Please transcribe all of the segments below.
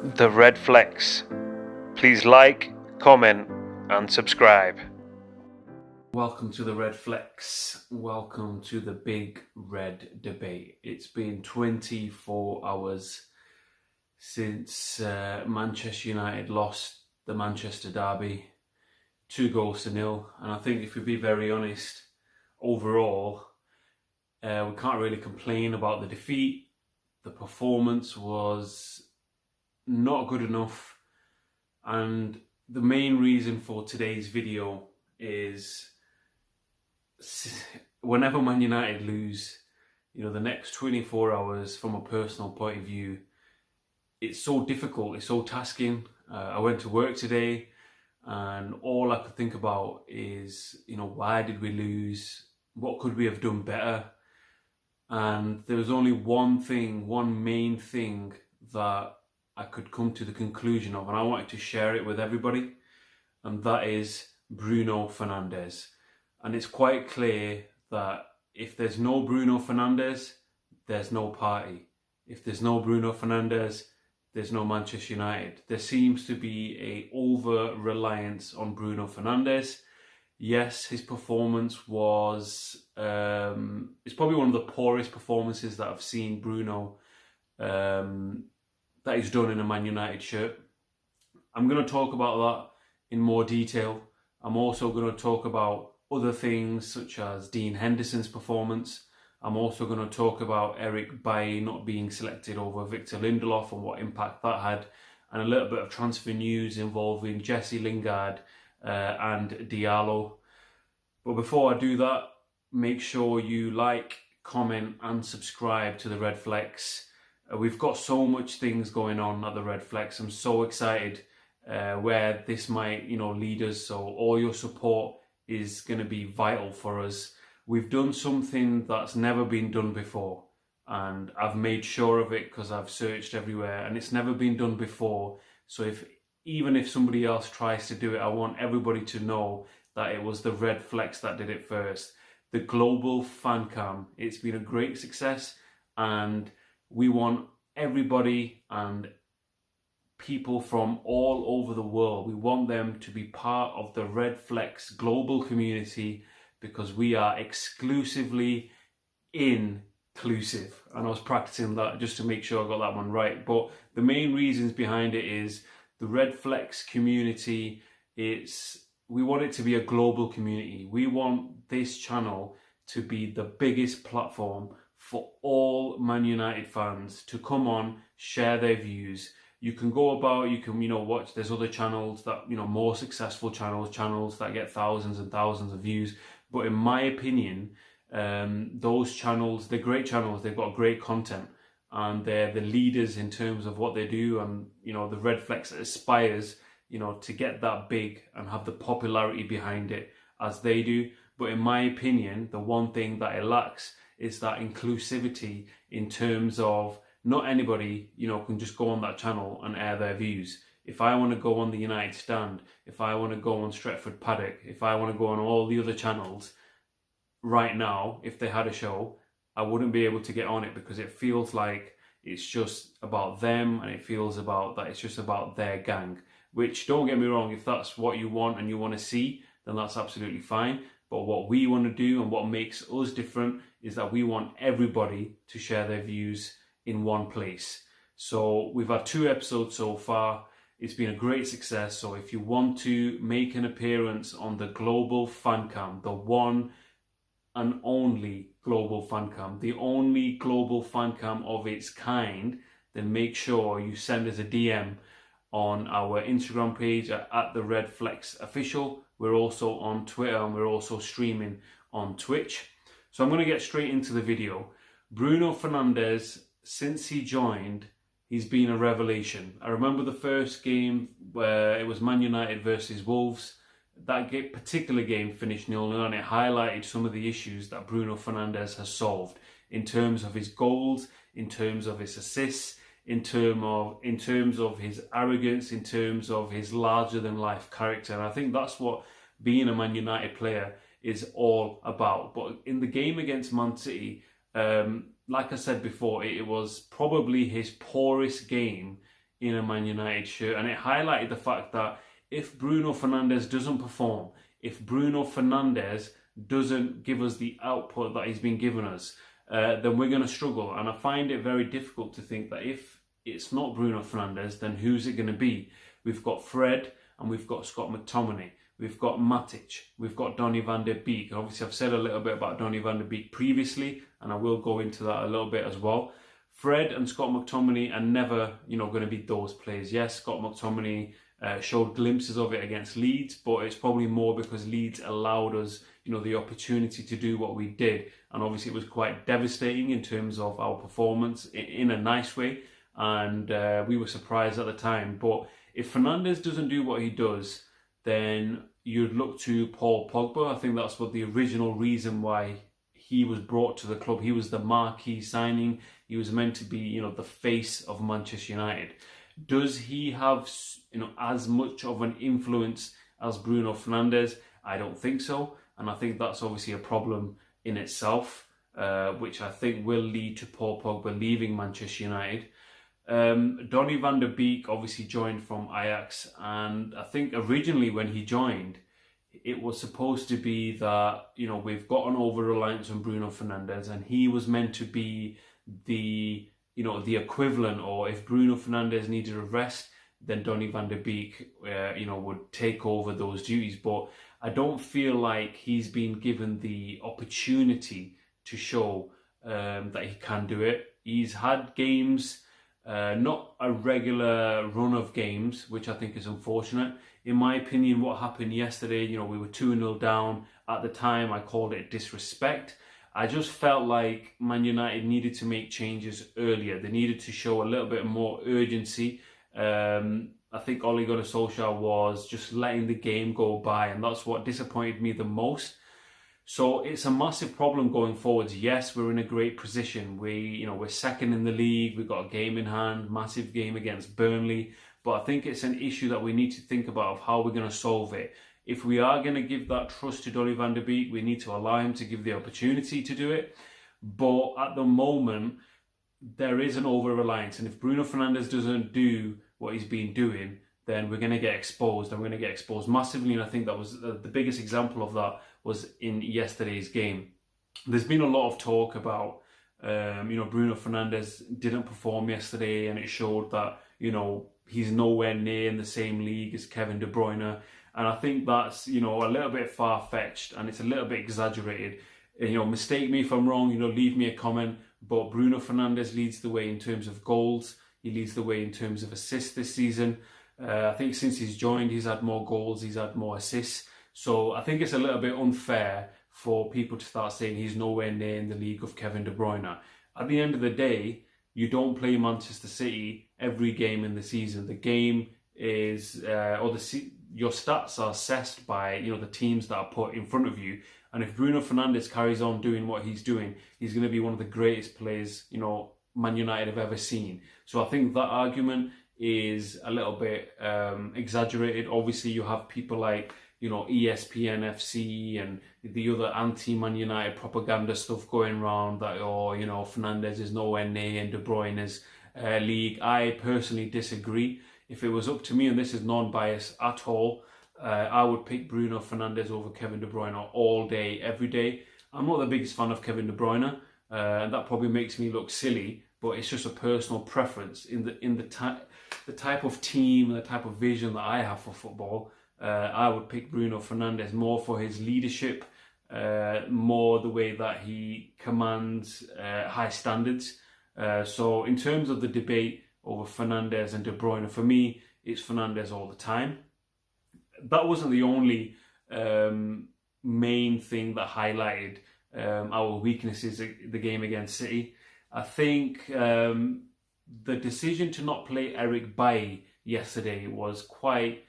The Redflex. Please like, comment, and subscribe. Welcome to the Redflex. Welcome to the Big Red Debate. It's been 24 hours since Manchester United lost the Manchester derby, 2-0, and I think if we be very honest, overall, we can't really complain about the defeat. The performance was not good enough, and the main reason for today's video is whenever Man United lose, the next 24 hours from a personal point of view, it's so difficult, it's so tasking. I went to work today and all I could think about is, why did we lose? What could we have done better? And there was only one main thing that I could come to the conclusion of, and I wanted to share it with everybody, and that is Bruno Fernandez. And it's quite clear that if there's no Bruno Fernandez, there's no party. If there's no Bruno Fernandez, there's no Manchester United. There seems to be a over-reliance on Bruno Fernandez. Yes, his performance was, it's probably one of the poorest performances that I've seen Bruno, that he's done in a Man United shirt. I'm going to talk about that in more detail. I'm also going to talk about other things such as Dean Henderson's performance. I'm also going to talk about Eric Bailly not being selected over Victor Lindelof and what impact that had, and a little bit of transfer news involving Jesse Lingard and Diallo. But before I do that, make sure you like, comment and subscribe to the Redflex. We've got so much things going on at the Redflex. I'm so excited where this might lead us. So all your support is going to be vital for us. We've done something that's never been done before, and I've made sure of it because I've searched everywhere and it's never been done before. So even if somebody else tries to do it, I want everybody to know that it was the Redflex that did it first. The global fan cam. It's been a great success, and we want everybody and people from all over the world, we want them to be part of the Redflex global community because we are exclusively inclusive. And I was practicing that just to make sure I got that one right. But the main reasons behind it is the Redflex community, we want it to be a global community. We want this channel to be the biggest platform for all Man United fans to come on, share their views. You can go about, you can, watch, there's other channels that, more successful channels that get thousands and thousands of views. But in my opinion, those channels, they're great channels, they've got great content, and they're the leaders in terms of what they do. And, the Redflex aspires, to get that big and have the popularity behind it as they do. But in my opinion, the one thing that it lacks is that inclusivity in terms of not anybody, can just go on that channel and air their views. If I want to go on the United Stand, if I want to go on Stretford Paddock, if I want to go on all the other channels right now, if they had a show, I wouldn't be able to get on it because it feels like it's just about them, and it feels about that it's just about their gang. Which, don't get me wrong, if that's what you want and you want to see, then that's absolutely fine. But what we want to do and what makes us different is that we want everybody to share their views in one place. So we've had 2 episodes so far. It's been a great success. So if you want to make an appearance on the global fan cam, the one and only global fan cam, the only global fan cam of its kind, then make sure you send us a DM on our Instagram page at the Redflex Official. We're also on Twitter, and we're also streaming on Twitch. So I'm going to get straight into the video. Bruno Fernandez, since he joined, he's been a revelation. I remember the first game where it was Man United versus Wolves. That particular game finished 0-0, and it highlighted some of the issues that Bruno Fernandez has solved in terms of his goals, in terms of his assists, in terms of his arrogance, in terms of his larger-than-life character. And I think that's what being a Man United player is all about. But in the game against Man City, like I said before, it was probably his poorest game in a Man United shirt, and it highlighted the fact that if Bruno Fernandez doesn't perform, if Bruno Fernandez doesn't give us the output that he's been giving us, then we're going to struggle. And I find it very difficult to think that if it's not Bruno Fernandez, then who's it going to be? We've got Fred and we've got Scott McTominay. We've got Matic. We've got Donny van der Beek. Obviously, I've said a little bit about Donny van der Beek previously, and I will go into that a little bit as well. Fred and Scott McTominay are never, going to be those players. Yes, Scott McTominay showed glimpses of it against Leeds, but it's probably more because Leeds allowed us, the opportunity to do what we did. And obviously it was quite devastating in terms of our performance in a nice way. And we were surprised at the time. But if Fernandez doesn't do what he does, then you'd look to Paul Pogba. I think that's what the original reason why he was brought to the club. He was the marquee signing. He was meant to be, the face of Manchester United. Does he have, as much of an influence as Bruno Fernandez? I don't think so. And I think that's obviously a problem in itself, which I think will lead to Paul Pogba leaving Manchester United. Donny van der Beek obviously joined from Ajax, and I think originally when he joined, it was supposed to be that, we've got an over-reliance on Bruno Fernandez, and he was meant to be the equivalent, or if Bruno Fernandez needed a rest, then Donny van der Beek, would take over those duties. But I don't feel like he's been given the opportunity to show that he can do it. He's had games, not a regular run of games, which I think is unfortunate. In my opinion, what happened yesterday, we were 2-0 down. At the time, I called it disrespect. I just felt like Man United needed to make changes earlier. They needed to show a little bit more urgency. I think Ole Gunnar Solskjaer was just letting the game go by, and that's what disappointed me the most. So it's a massive problem going forwards. Yes, we're in a great position. We're second in the league. We've got a game in hand, massive game against Burnley. But I think it's an issue that we need to think about of how we're going to solve it. If we are going to give that trust to Donny van der Beek, we need to allow him to give the opportunity to do it. But at the moment, there is an over-reliance. And if Bruno Fernandez doesn't do what he's been doing, then we're going to get exposed. And we're going to get exposed massively. And I think that was the biggest example of that was in yesterday's game. There's been a lot of talk about, Bruno Fernandez didn't perform yesterday, and it showed that, he's nowhere near in the same league as Kevin De Bruyne. And I think that's, a little bit far-fetched, and it's a little bit exaggerated. Mistake me if I'm wrong, leave me a comment. But Bruno Fernandez leads the way in terms of goals. He leads the way in terms of assists this season. I think since he's joined, he's had more goals, he's had more assists. So I think it's a little bit unfair for people to start saying he's nowhere near in the league of Kevin De Bruyne. At the end of the day, you don't play Manchester City every game in the season. The game is, your stats are assessed by, the teams that are put in front of you. And if Bruno Fernandez carries on doing what he's doing, he's going to be one of the greatest players, Man United have ever seen. So I think that argument is a little bit exaggerated. Obviously, you have people like, ESPN FC and the other anti-Man United propaganda stuff going around that, Fernandez is nowhere near in De Bruyne's league. I personally disagree. If it was up to me, and this is non-biased at all, I would pick Bruno Fernandez over Kevin De Bruyne all day, every day. I'm not the biggest fan of Kevin De Bruyne, and that probably makes me look silly, but it's just a personal preference in the type of team and the type of vision that I have for football. I would pick Bruno Fernandez more for his leadership, more the way that he commands high standards. So in terms of the debate over Fernandez and De Bruyne, for me, it's Fernandez all the time. That wasn't the only main thing that highlighted our weaknesses in the game against City. I think the decision to not play Eric Bailly yesterday was quite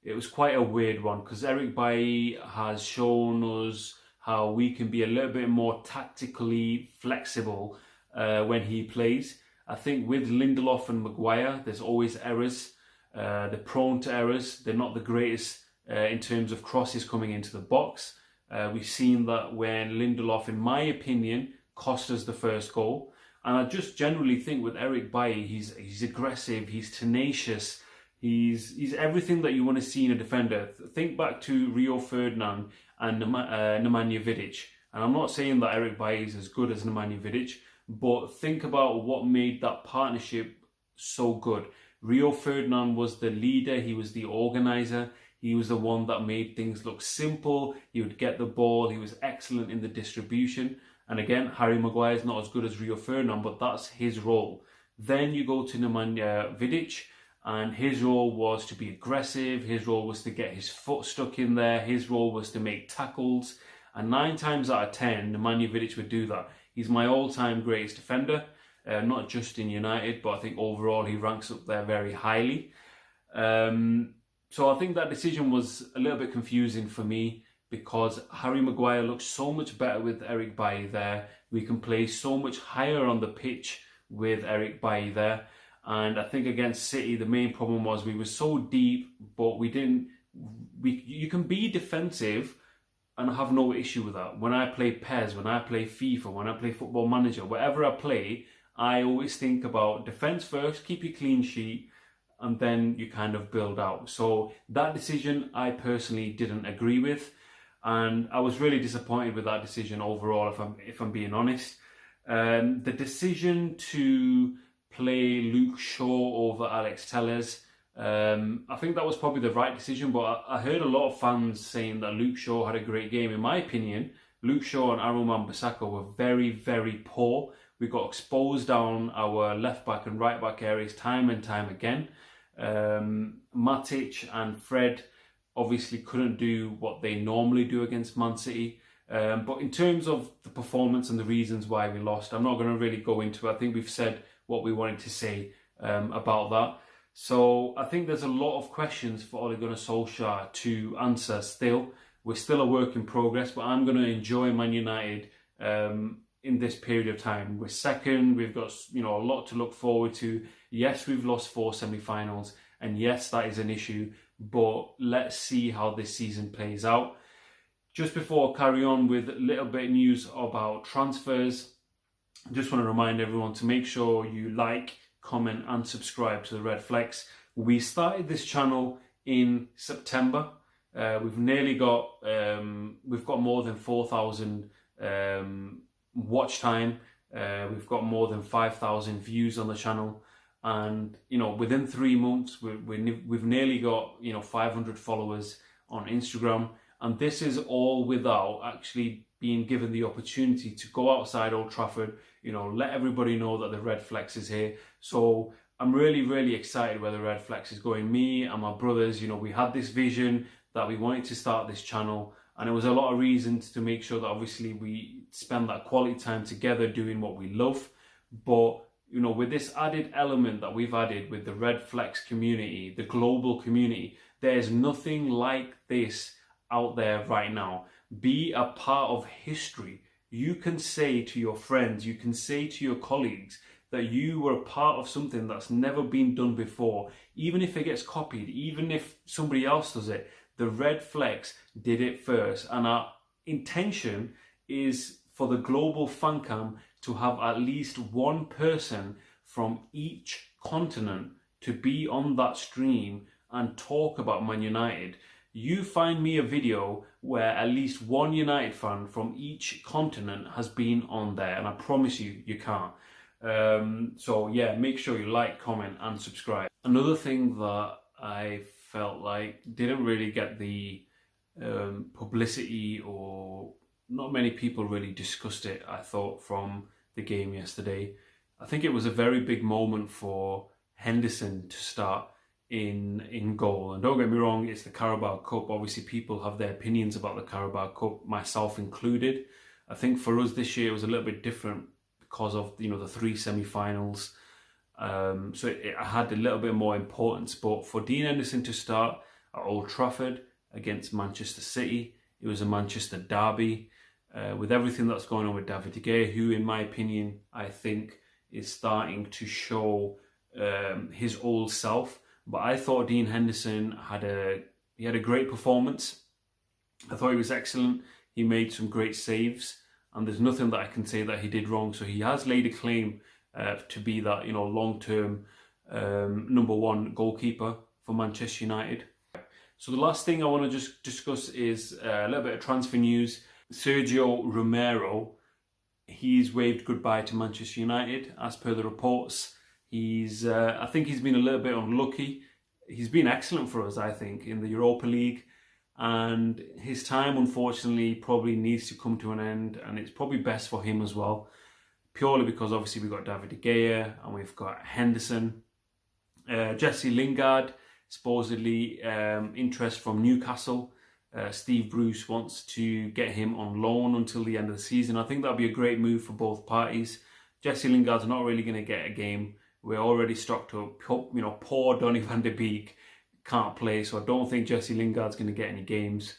a weird one, because Eric Bailly has shown us how we can be a little bit more tactically flexible when he plays. I think with Lindelof and Maguire, there's always errors. They're prone to errors. They're not the greatest in terms of crosses coming into the box. We've seen that when Lindelof, in my opinion, cost us the first goal. And I just generally think with Eric Bailly, he's aggressive, he's tenacious, he's everything that you want to see in a defender. Think back to Rio Ferdinand and Nemanja Vidic. And I'm not saying that Eric Bailly is as good as Nemanja Vidic, but think about what made that partnership so good. Rio Ferdinand was the leader, he was the organizer, he was the one that made things look simple, he would get the ball, he was excellent in the distribution. And again, Harry Maguire is not as good as Rio Ferdinand, but that's his role. Then you go to Nemanja Vidic, and his role was to be aggressive, his role was to get his foot stuck in there, his role was to make tackles. And 9 times out of 10, Nemanja Vidic would do that. He's my all-time greatest defender. Not just in United, but I think overall he ranks up there very highly. So I think that decision was a little bit confusing for me because Harry Maguire looks so much better with Eric Bailly there. We can play so much higher on the pitch with Eric Bailly there. And I think against City, the main problem was we were so deep, but you can be defensive and I have no issue with that. When I play PES, when I play FIFA, when I play Football Manager, whatever I play, I always think about defence first, keep your clean sheet, and then you kind of build out. So that decision I personally didn't agree with, and I was really disappointed with that decision overall, if I'm being honest. The decision to play Luke Shaw over Alex Telles, I think that was probably the right decision, but I heard a lot of fans saying that Luke Shaw had a great game. In my opinion, Luke Shaw and Aaron Wan-Bissaka were very, very poor. We got exposed down our left back and right back areas time and time again. Matic and Fred obviously couldn't do what they normally do against Man City. But in terms of the performance and the reasons why we lost, I'm not going to really go into it. I think we've said what we wanted to say about that. So I think there's a lot of questions for Ole Gunnar Solskjaer to answer still. We're still a work in progress, but I'm going to enjoy Man United in this period of time. We're second, we've got a lot to look forward to. Yes, we've lost 4 semi-finals, and yes, that is an issue, but let's see how this season plays out. Just before I carry on with a little bit of news about transfers, I just want to remind everyone to make sure you like, comment and subscribe to the Redflex. We started this channel in September. We've nearly got more than 4,000 watch time. We've got more than 5,000 views on the channel, and within 3 months we've nearly got 500 followers on Instagram, and this is all without actually being given the opportunity to go outside Old Trafford, let everybody know that the Redflex is here. So I'm really, really excited where the Redflex is going. Me and my brothers, we had this vision that we wanted to start this channel, and it was a lot of reasons to make sure that obviously we spend that quality time together doing what we love. But, with this added element that we've added with the Redflex community, the global community, there's nothing like this out there right now. Be a part of history. You can say to your friends, you can say to your colleagues that you were a part of something that's never been done before. Even if it gets copied, even if somebody else does it, the Redflex did it first. And our intention is for the global fan cam to have at least one person from each continent to be on that stream and talk about Man United. You find me a video where at least one United fan from each continent has been on there, and I promise you, you can't. So yeah, make sure you like, comment and subscribe. Another thing that I felt like didn't really get the publicity, or not many people really discussed it, I thought, from the game yesterday. I think it was a very big moment for Henderson to start in goal. And don't get me wrong, it's the Carabao Cup. Obviously people have their opinions about the Carabao Cup, myself included. I think for us this year it was a little bit different because of the 3 semi-finals. So it had a little bit more importance. But for Dean Henderson to start at Old Trafford against Manchester City, it was a Manchester derby. With everything that's going on with David De Gea, who in my opinion I think is starting to show his old self. But I thought Dean Henderson had a great performance. I thought he was excellent. He made some great saves, and there's nothing that I can say that he did wrong. So he has laid a claim to be that, you know, long-term number one goalkeeper for Manchester United. So the last thing I want to just discuss is a little bit of transfer news. Sergio Romero, he's waved goodbye to Manchester United, as per the reports. I think he's been a little bit unlucky. He's been excellent for us, I think, in the Europa League. And his time, unfortunately, probably needs to come to an end. And it's probably best for him as well. Purely because, obviously, we've got David De Gea and we've got Henderson. Jesse Lingard, supposedly interest from Newcastle. Steve Bruce wants to get him on loan until the end of the season. I think that'll be a great move for both parties. Jesse Lingard's not really going to get a game. We're already stocked up. You know, poor Donny van de Beek can't play, so I don't think Jesse Lingard's going to get any games.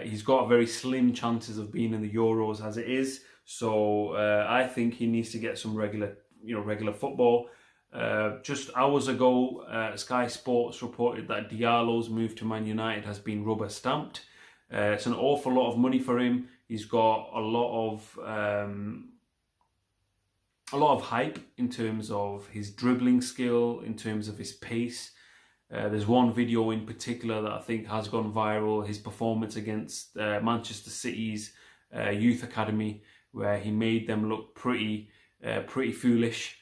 He's got very slim chances of being in the Euros as it is. So I think he needs to get some regular football. Just hours ago, Sky Sports reported that Diallo's move to Man United has been rubber stamped. It's an awful lot of money for him. He's got a lot of hype in terms of his dribbling skill, in terms of his pace. There's one video in particular that I think has gone viral. His performance against Manchester City's youth academy, where he made them look pretty foolish.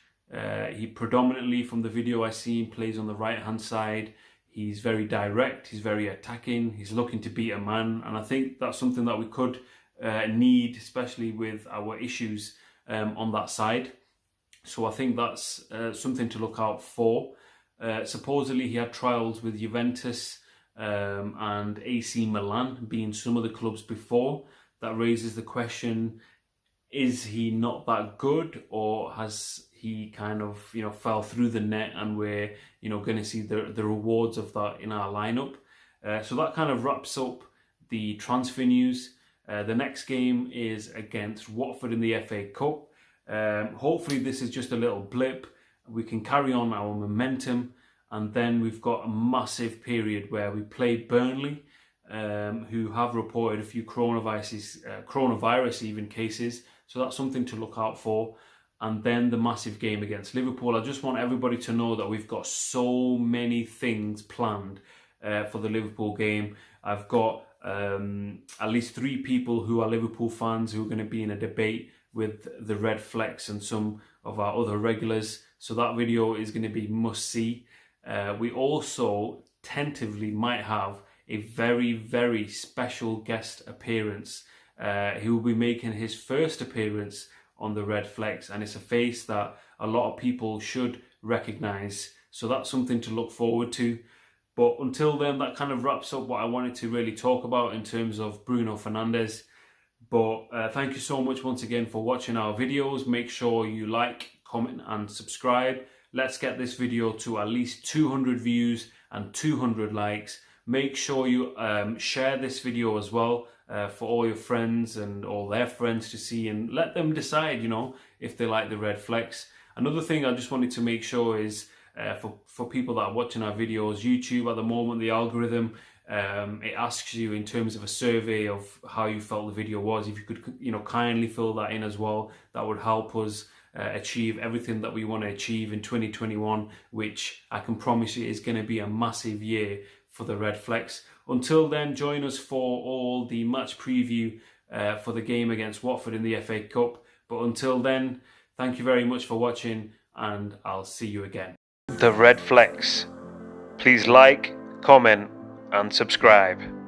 He predominantly, from the video I see, plays on the right-hand side. He's very direct, he's very attacking, he's looking to beat a man. And I think that's something that we could need, especially with our issues on that side. So I think that's something to look out for. Supposedly he had trials with Juventus and AC Milan, being some of the clubs before. That raises the question, is he not that good, or has he kind of, fell through the net and we're, going to see the rewards of that in our lineup? So that kind of wraps up the transfer news. The next game is against Watford in the FA Cup. Hopefully this is just a little blip. We can carry on our momentum, and then we've got a massive period where we play Burnley, who have reported a few coronavirus even cases. So that's something to look out for. And then the massive game against Liverpool. I just want everybody to know that we've got so many things planned for the Liverpool game. I've got at least 3 people who are Liverpool fans who are going to be in a debate with the Redflex and some of our other regulars. So that video is going to be must see. We also tentatively might have a very, very special guest appearance. He will be making his first appearance on the Redflex, and it's a face that a lot of people should recognise. So that's something to look forward to. But until then, that kind of wraps up what I wanted to really talk about in terms of Bruno Fernandez. But thank you so much once again for watching our videos. Make sure you like, comment and subscribe. Let's get this video to at least 200 views and 200 likes. Make sure you share this video as well for all your friends and all their friends to see, and let them decide, if they like the Redflex. Another thing I just wanted to make sure is for people that are watching our videos, YouTube at the moment, the algorithm, it asks you in terms of a survey of how you felt the video was. If you could, kindly fill that in as well, that would help us achieve everything that we want to achieve in 2021, which I can promise you is going to be a massive year for the Redflex. Until then, join us for all the match preview for the game against Watford in the FA Cup. But until then, thank you very much for watching, and I'll see you again. The Redflex. Please like, comment and subscribe.